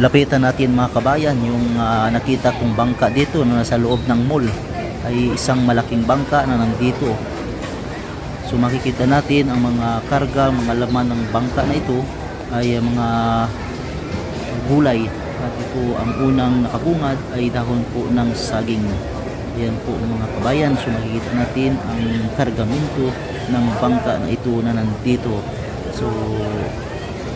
lapitan natin mga kabayan yung nakita kong bangka dito na nasa loob ng mall ay isang malaking bangka na nandito. So makikita natin ang mga karga, mga laman ng bangka na ito ay mga gulay. At ito ang unang nakabungad ay dahon po ng saging. Ayan po mga kabayan. So makikita natin ang kargamento ng bangka na ito na nandito. So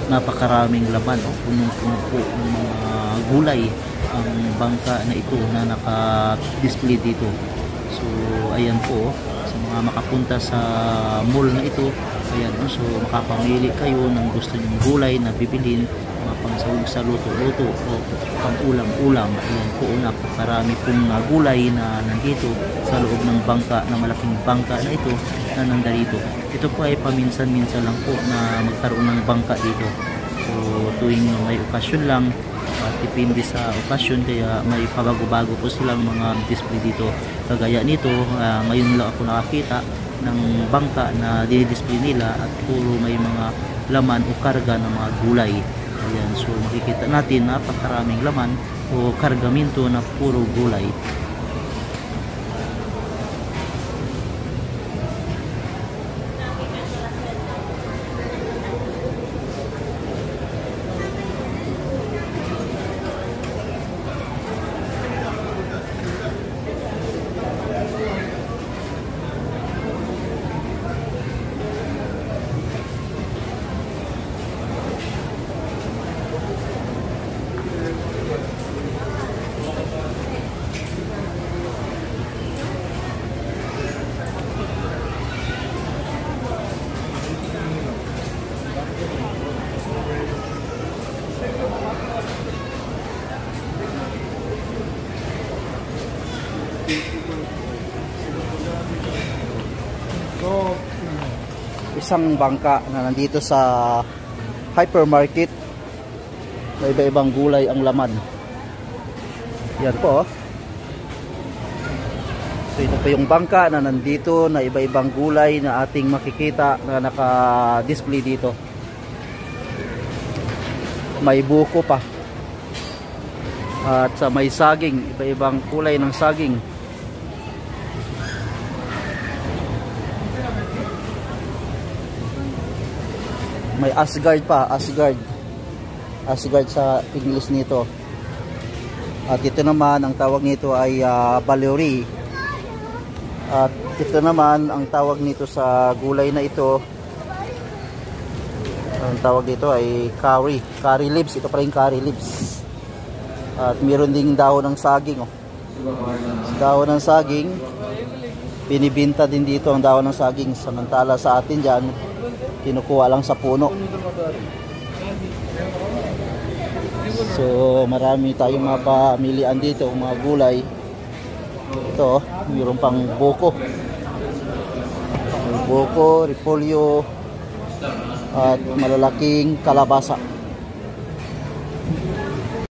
napakaraming laman. Punong-puno po ng mga gulay ang bangka na ito na naka-display dito. So ayan po, sa mga makapunta sa mall na ito, ayan, so makapamili kayo ng gusto nyong gulay na bibilin, mga pangsahog sa luto-luto o pang ulam-ulam. Ayan po, napakarami pong gulay na nandito sa loob ng bangka, na malaking bangka na ito na nandito. Ito po ay paminsan-minsan lang po na magkaroon ng bangka dito. So tuwing may okasyon lang, depende sa okasyon, kaya may pabago-bago po silang mga display dito. Kagaya nito, ngayon lang ako nakakita ng bangka na dinidisplay nila at puro may mga laman o karga ng mga gulay. Ayan, so makikita natin napakaraming laman o kargamento na puro gulay. So, isang bangka na nandito sa hypermarket, may iba-ibang gulay ang laman. Yan po. So ito po yung bangka na nandito, na iba-ibang gulay na ating makikita na naka-display dito. May buko pa. At sa may saging, iba-ibang kulay ng saging. May Asgard pa, Asgard sa English nito. At ito naman, ang tawag nito ay Balleri. At ito naman, ang tawag nito sa gulay na ito, ang tawag dito ay curry leaves. Ito pa rin curry leaves. At meron ding dahon ng saging. Dahon ng saging, binibinta din dito ang dahon ng saging. Samantala sa atin dyan, kinukuha lang sa puno. So marami tayong mga pamilian dito, mga gulay. Ito, mayroon pang buko, repolyo, at malalaking kalabasa.